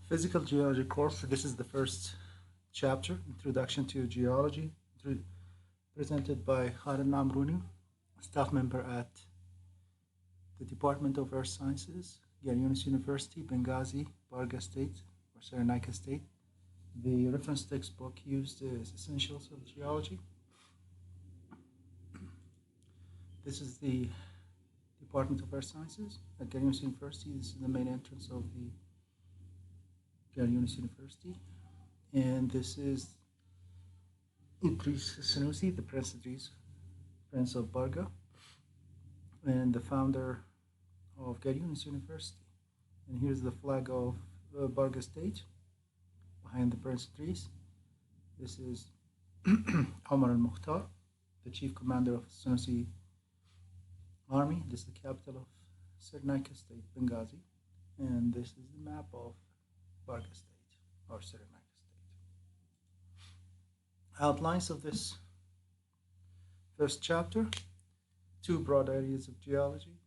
Physical Geology course. This is the first chapter, Introduction to Geology, presented by Harun Amruni, staff member at the Department of Earth Sciences, Yunus University, Benghazi, Barga State, or Cyrenaica State. The reference textbook used is Essentials of Geology. This is the Department of Earth Sciences at Yunus University. This is the main entrance of the Yunus University. And this is Idris Sanusi, the Prince of Barga, and the founder of Yunus University. And here's the flag of Barga State behind the Prince Idris. This is Omar al-Mukhtar, the chief commander of Sanusi army. This is the capital of Cyrenaica State, Benghazi. And this is the map of Barga State, or Cyrenaica State. Outlines of this first chapter: two broad areas of geology,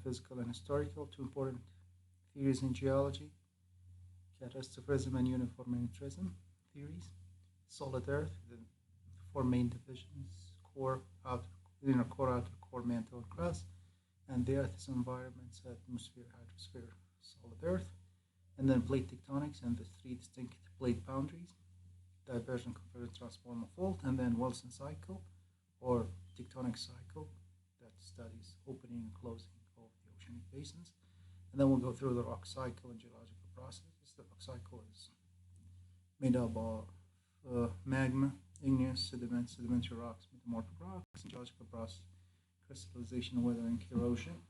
physical and historical, two important theories in geology, Catastrophism and Uniformitarianism theories, solid earth, the four main divisions: core, outer, inner core, outer core, mantle, and crust, and the earth's environments: atmosphere, hydrosphere, solid earth, and then plate tectonics and the three distinct plate boundaries: divergent, convergent, transformer, fault, and then Wilson cycle or tectonic cycle that studies opening and closing of the oceanic basins. And then we'll go through the rock cycle and geological processes. The rock cycle is made up of magma, igneous, sedimentary rocks, metamorphic rocks, and geological process: crystallization, weathering, corrosion,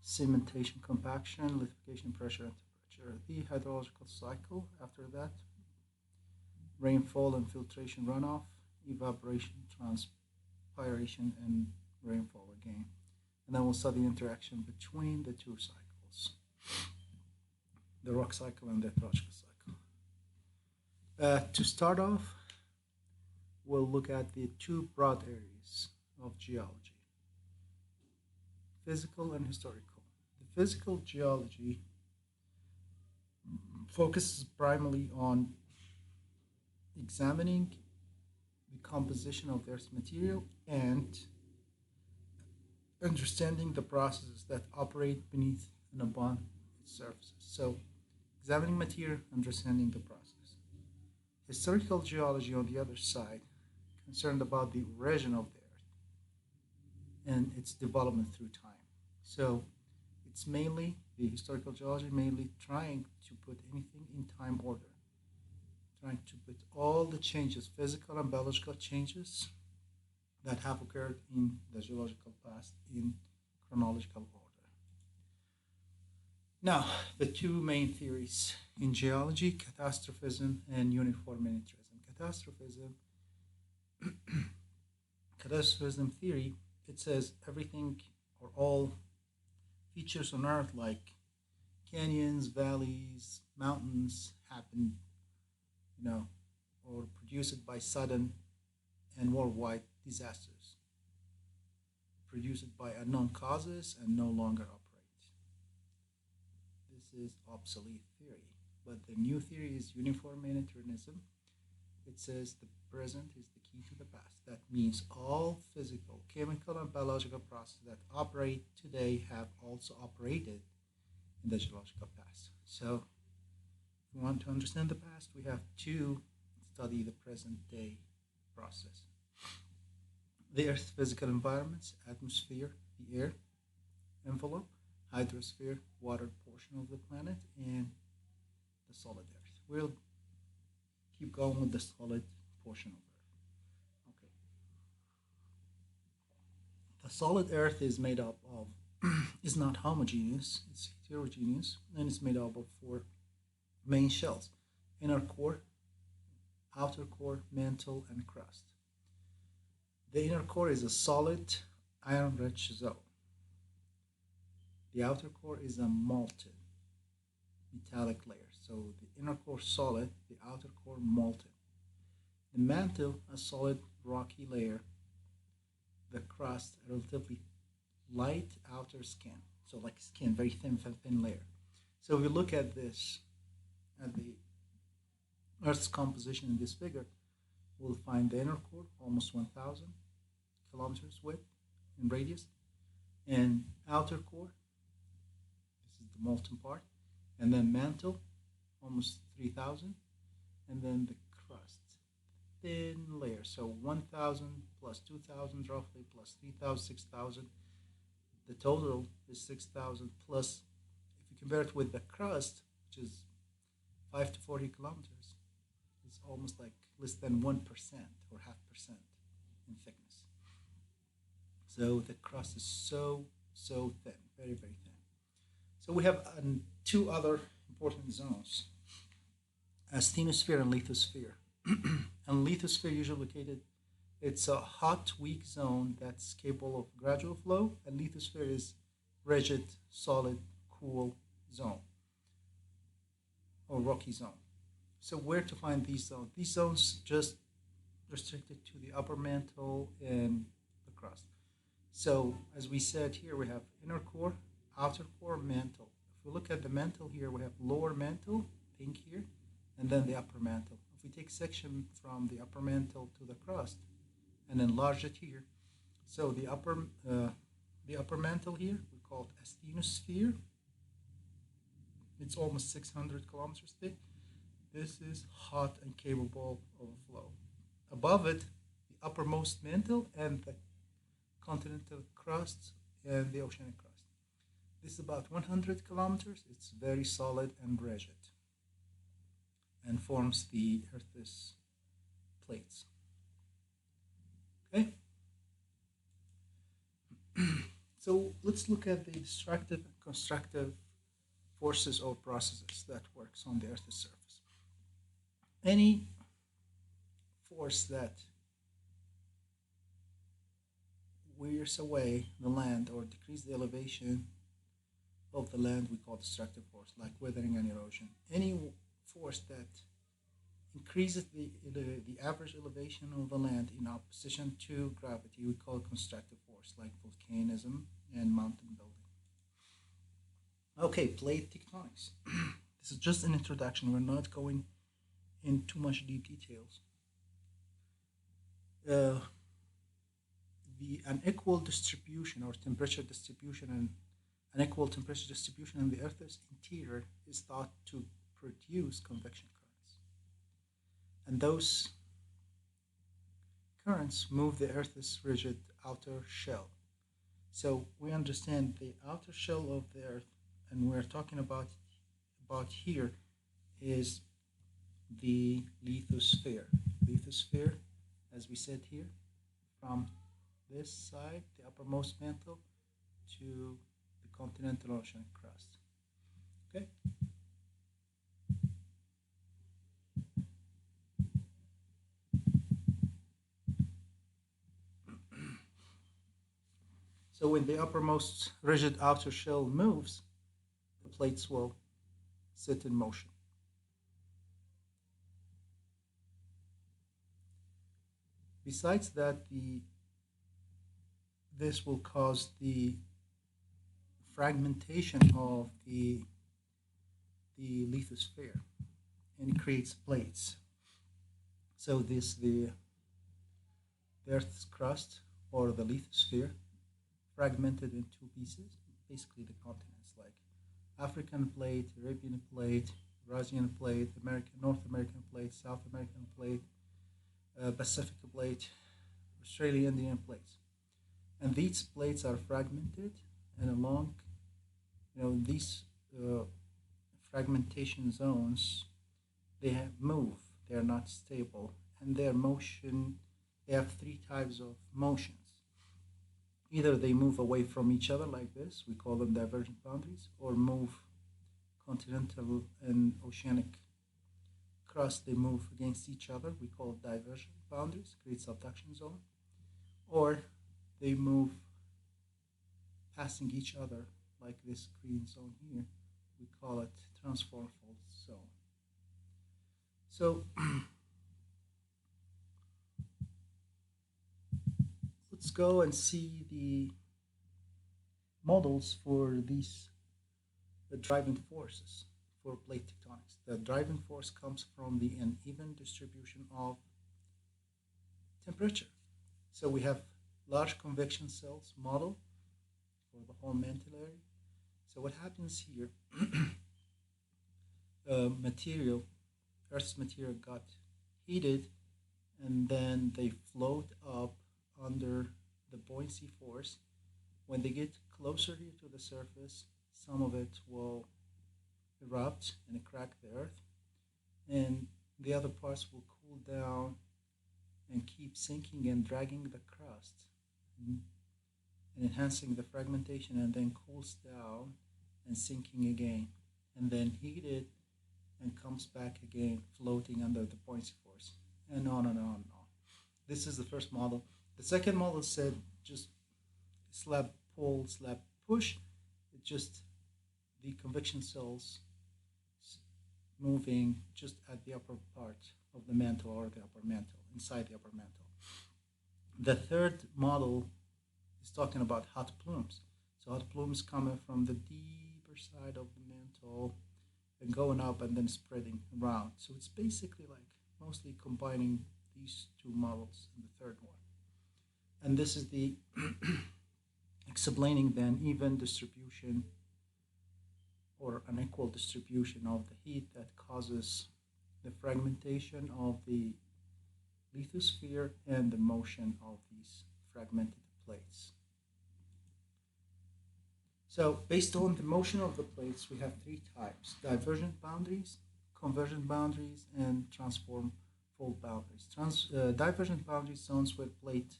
cementation, compaction, lithification, pressure, and temperature. The hydrological cycle, after that: rainfall, infiltration, runoff, evaporation, transpiration, and rainfall again. And then we'll study the interaction between the two cycles, the rock cycle and the hydrological cycle. To start off, we'll look at the two broad areas of geology: physical and historical. The physical geology focuses primarily on examining the composition of the Earth's material and understanding the processes that operate beneath and upon its surfaces. So, examining material, understanding the process. Historical geology, on the other side, concerned about the origin of the Earth and its development through time. So, it's mainly the historical geology, mainly trying to put anything in time order, trying to put all the changes, physical and biological changes that have occurred in the geological past in chronological order. Now, the two main theories in geology: catastrophism and uniformitarianism. Catastrophism theory, it says everything or all features on Earth, like canyons, valleys, mountains, happen, or produced by sudden and worldwide disasters, produced by unknown causes and no longer operate. This is obsolete theory. But the new theory is uniformitarianism. It says the present is the key to the past. That means all physical, chemical, and biological processes that operate today have also operated in the geological past. So, if we want to understand the past, we have to study the present day process. The Earth's physical environments: atmosphere, the air envelope; hydrosphere, water portion of the planet; and the solid Earth. We'll keep going with the solid portion of Earth. Okay. The solid Earth is made up of, is not homogeneous, it's heterogeneous, and it's made up of four main shells: inner core, outer core, mantle, and crust. The inner core is a solid, iron-rich zone. The outer core is a molten, metallic layer. So the inner core solid, the outer core molten. The mantle, a solid, rocky layer. The crust, a relatively light outer skin. So like skin, very thin layer. So if you look at this, at the Earth's composition in this figure, we'll find the inner core, almost 1,000 kilometers width in radius, and outer core, this is the molten part, and then mantle, almost 3,000, and then the crust, thin layer. So 1,000 plus 2,000 roughly plus 3,000, 6,000. The total is 6,000 plus, if you compare it with the crust, which is 5 to 40 kilometers, it's almost like less than 1% or half percent in thickness. So the crust is so thin, very thin. So we have two other important zones, asthenosphere and lithosphere. And lithosphere usually located, it's a hot, weak zone that's capable of gradual flow, and lithosphere is rigid, solid, cool zone or rocky zone. So where to find these zones? These zones just restricted to the upper mantle and the crust. So as we said here, we have inner core, outer core, mantle. If we look at the mantle here, we have lower mantle, pink here, and then the upper mantle. If we take section from the upper mantle to the crust and enlarge it here, so the upper mantle here, we call it asthenosphere. It's almost 600 kilometers thick. This is hot and capable of flow. Above it, the uppermost mantle and the continental crust and the oceanic crust. This is about 100 kilometers. It's very solid and rigid and forms the Earth's plates. Okay? So let's look at the destructive and constructive forces or processes that works on the Earth's surface. Any force that wears away the land or decrease the elevation of the land, we call destructive force, like weathering and erosion. Any force that increases the average elevation of the land in opposition to gravity, we call constructive force, like volcanism and mountain building. Okay, plate tectonics. This is just an introduction. We're not going in too much deep details. The unequal distribution or temperature distribution and unequal temperature distribution in the Earth's interior is thought to produce convection currents. And those currents move the Earth's rigid outer shell. So we understand the outer shell of the Earth, and we're talking about here is the lithosphere. Lithosphere, as we said here, from this side, the uppermost mantle, to the continental ocean crust. Okay? So when the uppermost rigid outer shell moves, the plates will sit in motion. Besides that, this will cause the fragmentation of the lithosphere and creates plates. So the Earth's crust or the lithosphere fragmented in two pieces, basically the continents, like African plate, Arabian plate, Eurasian plate, North American plate, South American plate, Pacific plate, Australian Indian plates. And these plates are fragmented, and along these fragmentation zones, they move, they are not stable, and their motion, they have three types of motions. Either they move away from each other like this, we call them divergent boundaries, or move continental and oceanic crust, they move against each other, we call it divergent boundaries, create subduction zone, or they move passing each other like this green zone here, we call it transform fault zone. So let's go and see the models for these the driving forces for plate tectonics. The driving force comes from the uneven distribution of temperature. So we have large convection cells model for the whole mantle area. So what happens here, material, Earth's material got heated, and then they float up under the buoyancy force. When they get closer here to the surface, some of it will erupt and crack the Earth, and the other parts will cool down and keep sinking and dragging the crust and enhancing the fragmentation, and then cools down and sinking again, and then heated and comes back again, floating under the buoyancy force, and on and on and on. This is the first model. The second model said just slab pull, slab push. It's just the convection cells moving just at the upper part of the mantle, or the upper mantle, inside the upper mantle. The third model is talking about hot plumes. So hot plumes coming from the deeper side of the mantle and going up and then spreading around. So it's basically like mostly combining these two models in the third one. And this is the explaining the uneven distribution or unequal distribution of the heat that causes the fragmentation of the lithosphere and the motion of these fragmented plates. So based on the motion of the plates, we have three types: divergent boundaries, convergent boundaries, and transform fold boundaries. Divergent boundaries zones where plate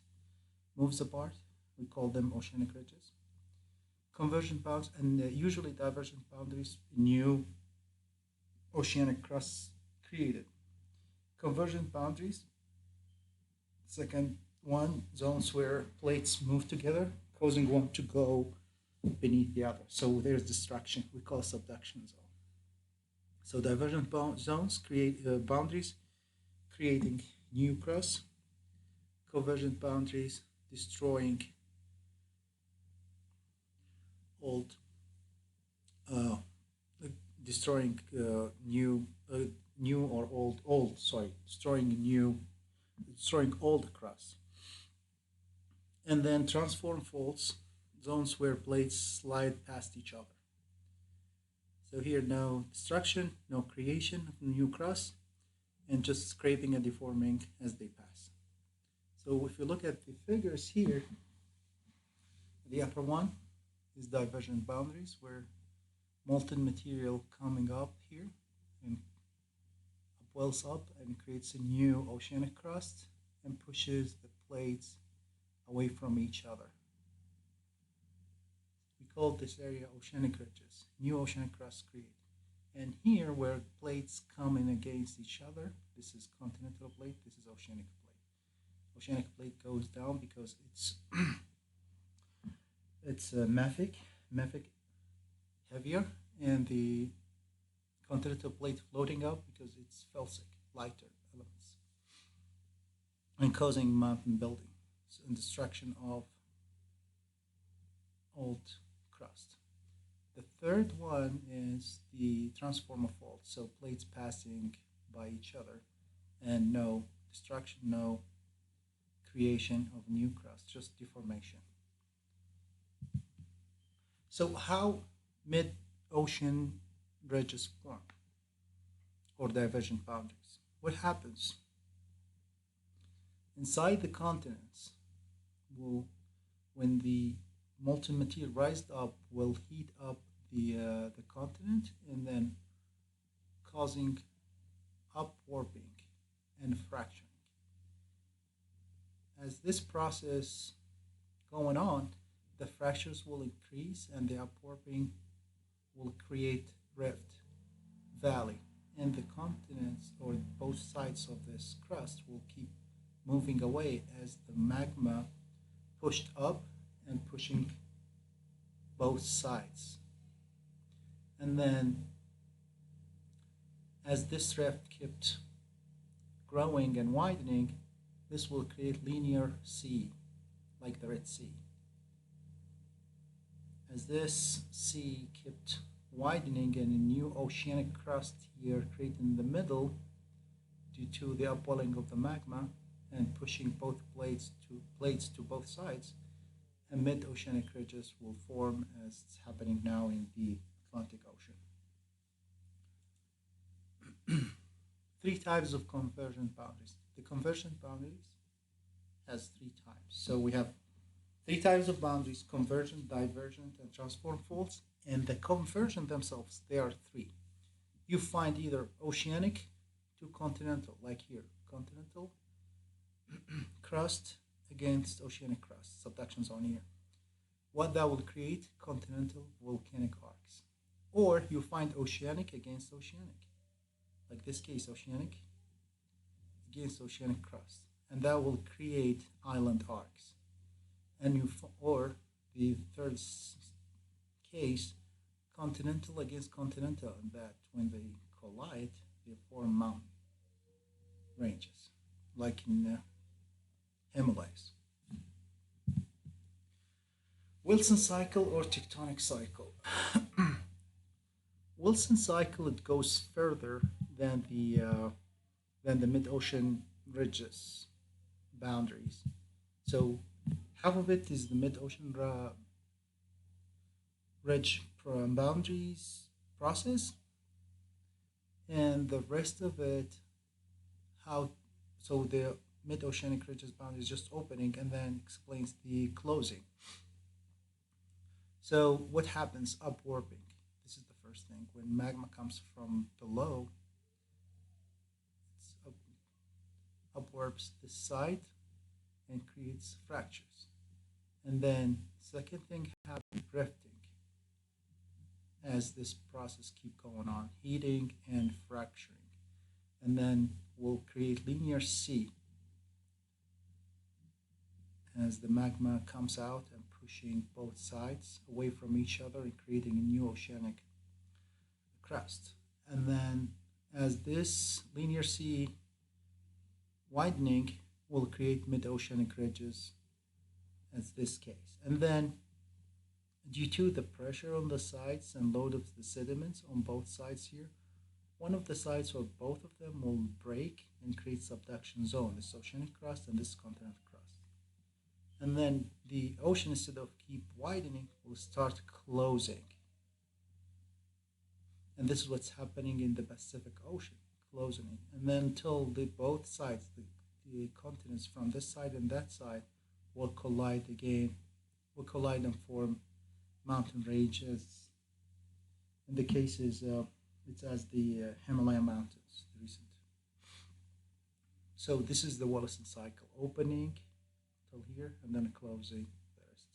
moves apart. We call them oceanic ridges. Convergent boundaries, and usually divergent boundaries, new oceanic crusts created. Convergent boundaries, second one, zones where plates move together, causing one to go beneath the other. So there's destruction. We call subduction zone. So divergent zones create boundaries, creating new crusts. Convergent boundaries destroying old, destroying new or old. Sorry, destroying old crust. And then transform faults, zones where plates slide past each other. So here, no destruction, no creation of new crust, and just scraping and deforming as they pass. So if you look at the figures here, the upper one is divergent boundaries, where molten material coming up here and wells up and creates a new oceanic crust and pushes the plates away from each other. We call this area oceanic ridges. New oceanic crusts create. And here, where plates come in against each other, this is continental plate, this is oceanic plate. Oceanic plate goes down because it's mafic heavier, and the continental plate floating up because it's felsic, lighter elements, and causing mountain building and destruction of old crust. The third one is the transformer fault, so plates passing by each other and no destruction, no creation of new crust, just deformation. So how mid-ocean ridges form, or divergent boundaries? What happens? Inside the continents, when the molten material rises up, will heat up the continent and then causing upwarping and fracturing. As this process going on, the fractures will increase and the upwarping will create rift, valley, and the continents, or both sides of this crust, will keep moving away as the magma pushed up and pushing both sides. And then as this rift kept growing and widening, this will create linear sea, like the Red Sea. As this sea kept widening and a new oceanic crust here created in the middle due to the upwelling of the magma and pushing both plates to both sides, and mid-oceanic ridges will form as it's happening now in the Atlantic Ocean. Three types of convergent boundaries. The convergent boundaries has three types. So we have three types of boundaries: convergent, divergent, and transform faults. And the convergent themselves, they are three. You find either oceanic to continental, like here, continental crust against oceanic crust, subduction zone here. What that will create? Continental volcanic arcs. Or you find oceanic against oceanic, like this case, oceanic against oceanic crust, and that will create island arcs. And or the third case, continental against continental, and that when they collide, they form mountain ranges, like in Himalayas. Wilson cycle or tectonic cycle. Wilson cycle, it goes further than the mid-ocean ridges boundaries. So half of it is the mid-ocean ridge boundaries process, and the rest of it, so the mid-oceanic ridges boundary is just opening and then explains the closing. So what happens? Upwarping. This is the first thing. When magma comes from below, it upwarps this side and creates fractures. And then second thing happens, drifting, as this process keep going on, heating and fracturing. And then we'll create linear sea as the magma comes out and pushing both sides away from each other and creating a new oceanic crust. And then as this linear sea widening will create mid-oceanic ridges, as this case. And then due to the pressure on the sides and load of the sediments on both sides here, one of the sides or both of them will break and create subduction zone, this oceanic crust and this continental crust. And then the ocean, instead of keep widening, will start closing. And this is what's happening in the Pacific Ocean, closing. And then until both sides, the continents from this side and that side, will collide again, will collide and form mountain ranges. In the cases, it's as the Himalaya mountains, the recent. So this is the Wilson cycle, opening till here and then closing the rest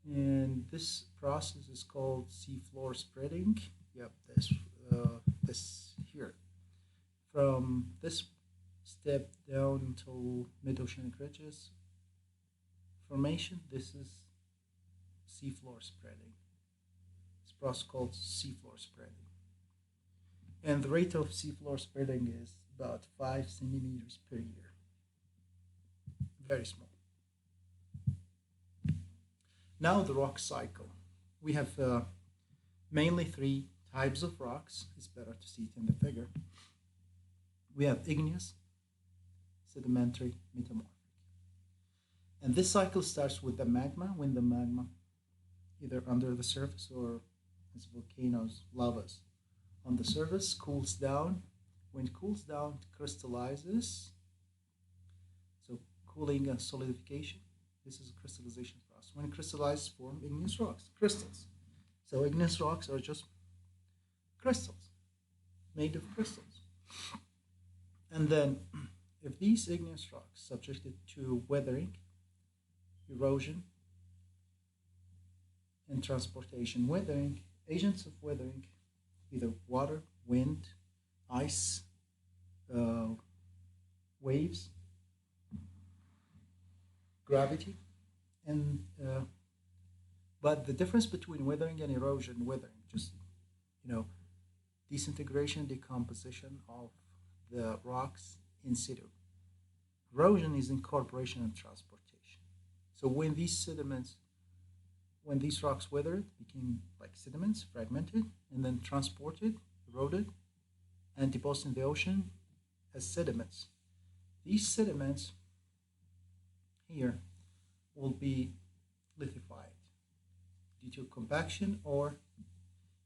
of it. And this process is called seafloor spreading. Yep, this here. From this step down until mid-oceanic ridges formation, this is seafloor spreading. This process called seafloor spreading. And the rate of seafloor spreading is about 5 centimeters per year. Very small. Now the rock cycle. We have mainly three types of rocks. It's better to see it in the figure. We have igneous, sedimentary, metamorphic. And this cycle starts with the magma, when the magma, either under the surface or as volcanoes, lavas, on the surface, cools down. When it cools down, it crystallizes. So cooling and solidification. This is a crystallization process. When it crystallizes, form igneous rocks, crystals. So igneous rocks are just crystals, made of crystals. And then if these igneous rocks subjected to weathering, erosion, and transportation, weathering, agents of weathering, either water, wind, ice, waves, gravity, and but the difference between weathering and erosion, weathering, just disintegration, decomposition of the rocks in situ. Erosion is incorporation and transportation. So when these rocks weathered, became like sediments, fragmented, and then transported, eroded, and deposited in the ocean as sediments. These sediments here will be lithified due to compaction or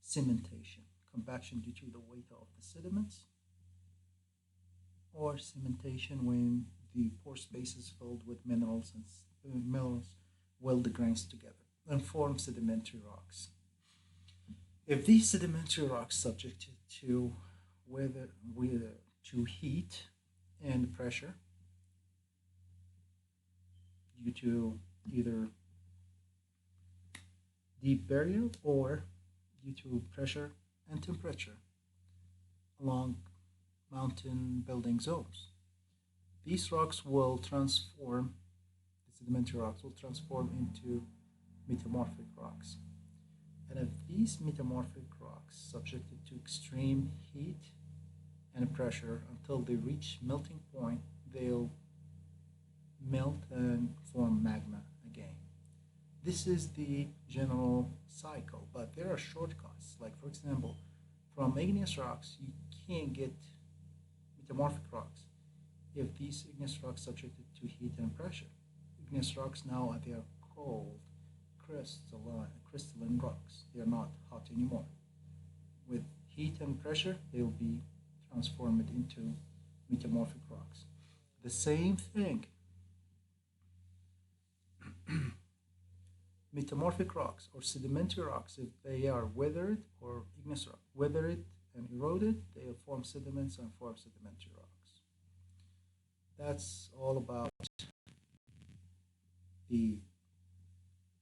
cementation. Compaction due to the weight of the sediments, or cementation when the pore space is filled with minerals and minerals weld the grains together and form sedimentary rocks. If these sedimentary rocks subjected to to heat and pressure due to either deep burial or due to pressure and temperature along mountain building zones, these rocks will transform, the sedimentary rocks will transform into metamorphic rocks. And if these metamorphic rocks subjected to extreme heat and pressure until they reach melting point, they'll melt and form magma again. This is the general cycle, but there are shortcuts. Like, for example, from igneous rocks, you can't get metamorphic rocks if these igneous rocks subjected to heat and pressure. Igneous rocks now they are called crystalline rocks. They are not hot anymore. With heat and pressure, they will be transformed into metamorphic rocks. The same thing. Metamorphic rocks or sedimentary rocks, if they are weathered, or igneous rock, weathered and eroded, they will form sediments and form sedimentary rocks. That's all about the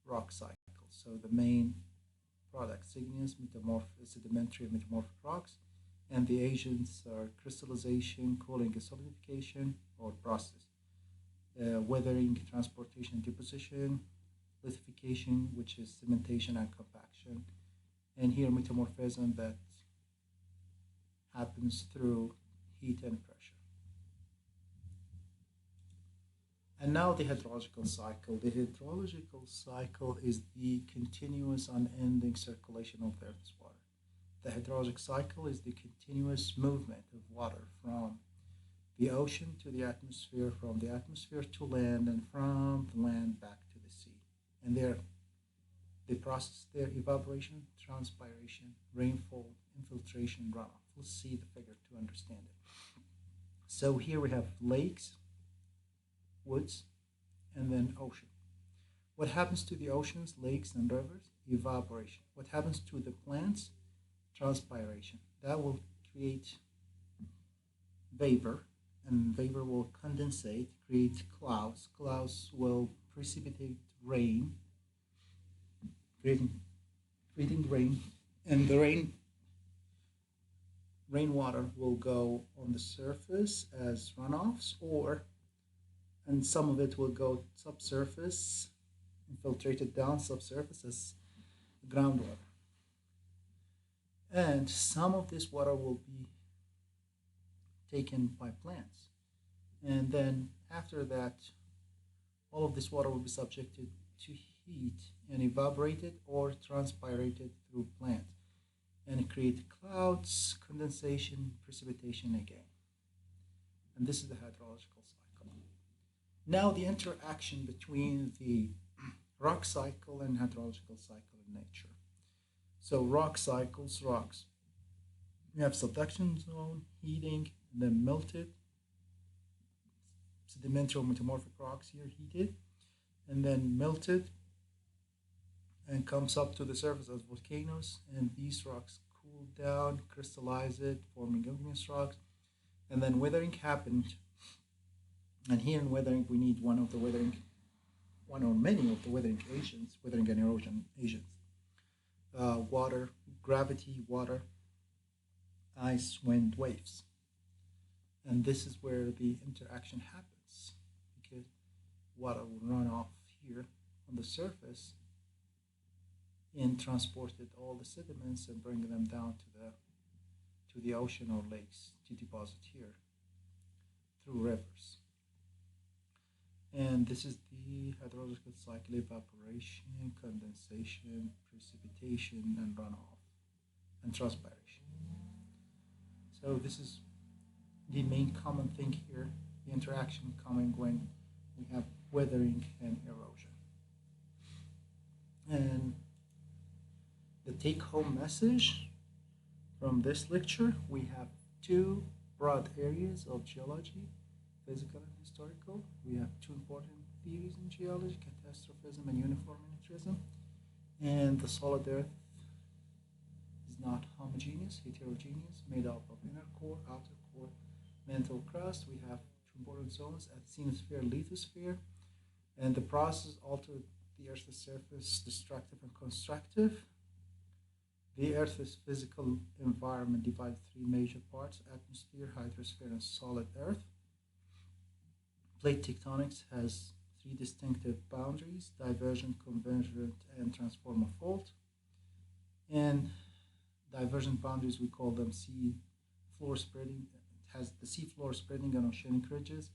rock cycle. So the main products, igneous, sedimentary, and metamorphic rocks, and the agents are crystallization, cooling, and solidification, or process, weathering, transportation, deposition, lithification, which is cementation and compaction, and here metamorphism that happens through heat and pressure. And now the hydrological cycle. The hydrological cycle is the continuous unending circulation of the Earth's water. The hydrologic cycle is the continuous movement of water from the ocean to the atmosphere, from the atmosphere to land, and from the land back to the sea. And they process their evaporation, transpiration, rainfall, infiltration, runoff. Let's see the figure to understand it. So here we have lakes, woods, and then ocean. What happens to the oceans, lakes, and rivers? Evaporation. What happens to the plants? Transpiration. That will create vapor, and vapor will condensate, create clouds. Clouds will precipitate rain, creating rain, and the rainwater will go on the surface as runoffs, and some of it will go subsurface, infiltrated down subsurface as groundwater. And some of this water will be taken by plants. And then after that, all of this water will be subjected to heat and evaporated or transpirated through plants, and create clouds, condensation, precipitation again. And this is the hydrological cycle. Now the interaction between the rock cycle and hydrological cycle in nature. So rock cycles, rocks. We have subduction zone, heating, and then melted. Sedimentary or metamorphic rocks here heated, and then melted, and comes up to the surface as volcanoes, and these rocks cool down, crystallize it, forming igneous rocks, and then weathering happened. And here in weathering, we need one or many of the weathering agents, weathering and erosion agents. Water, gravity, water, ice, wind, waves. And this is where the interaction happens, because water will run off here on the surface and transported all the sediments and bring them down to the ocean or lakes to deposit here through rivers. And this is the hydrological cycle: evaporation, condensation, precipitation, and runoff, and transpiration. So this is the main common thing here, the interaction coming when we have weathering and erosion. And the take-home message from this lecture, we have two broad areas of geology: physical and historical. We have two important theories in geology: catastrophism and uniformitarianism. And the solid earth is not homogeneous, heterogeneous, made up of inner core, outer core, mantle crust. We have two important zones: asthenosphere, lithosphere. And the process altered the Earth's surface: destructive and constructive. The Earth's physical environment divides three major parts: atmosphere, hydrosphere, and solid Earth. Plate tectonics has three distinctive boundaries: divergent, convergent, and transformer fault. And divergent boundaries, we call them sea floor spreading. It has the sea floor spreading and oceanic ridges.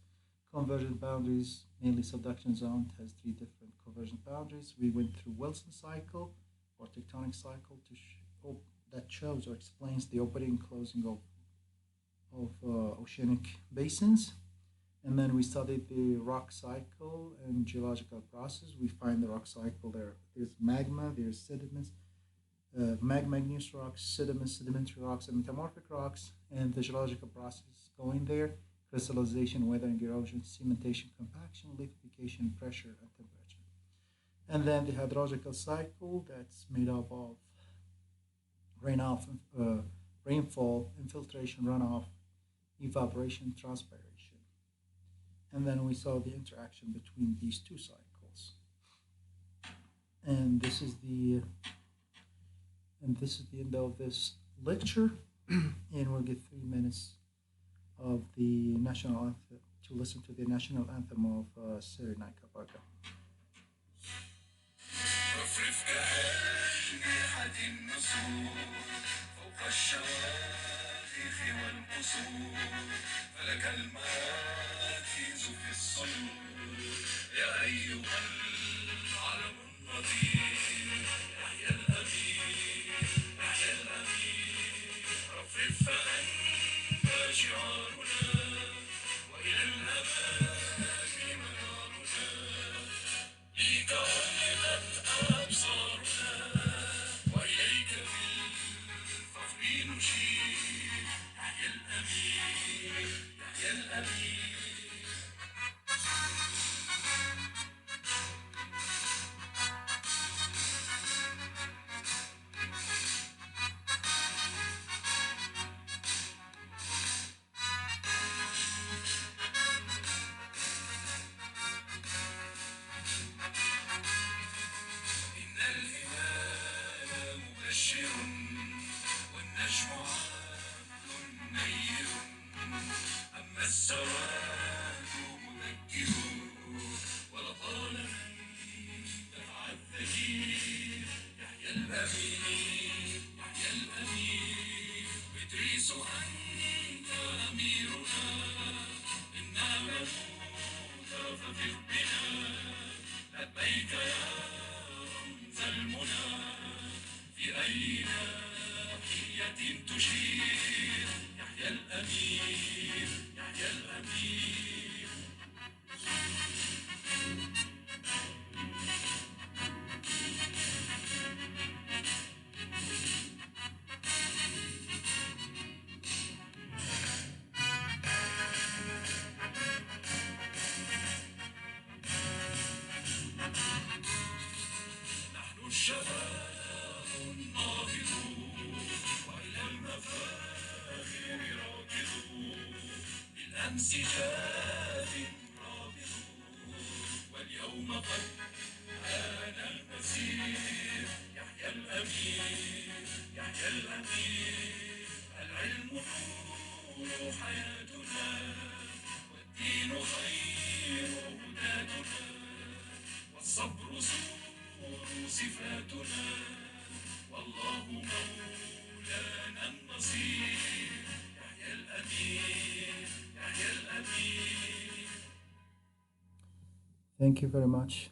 Convergent boundaries, mainly subduction zone, has three different convergent boundaries. We went through Wilson cycle or tectonic cycle that shows or explains the opening and closing of oceanic basins. And then we studied the rock cycle and geological process. We find the rock cycle there's magma, there's sediments, magma-igneous rocks, sediments, sedimentary rocks, and metamorphic rocks, and the geological process going there: crystallization, weathering, erosion, cementation, compaction, liquefaction, pressure, and temperature. And then the hydrological cycle, that's made up of rainfall, infiltration, runoff, evaporation, transpiration. And then we saw the interaction between these two cycles. And this is the end of this lecture. And we'll get 3 minutes of the national anthem to listen to the national anthem of Serenai Kabaga. رفرف كأجنحة النسور فوق الشواخخ والقصور فلك المراكز في الصدور يا أيها العلم النظير يحيى الأمير يحيى الأمير رفرف فأنت شعارنا وإلى الأمام منارنا بك علقت أبصارنا وإليك بالفخر نشير يحيى الأمير يحيى الأمير إن الهلال مبشر والنجم عاد نير أما السواد مذكر ولطال من دفع الذكير يحيى الأمير يحيى الأمير إدريس أنت أميرنا إنا بنوك ففق بنا لبيك يا رمز المنى في أي ناحية تشير يحيى الأمير يحيى الأمير نحن الشباب الناهضون وإلى المفاخر راكضون بالأمس جاف رابضون واليوم قد آن المسير يحيى الأمير يحيى الأمير العلم نور حياتنا والدين خير هداتنا والصبر سور صفاتنا والله مولانا النصير يحيى الأمير يحيى الأمير. Thank you very much.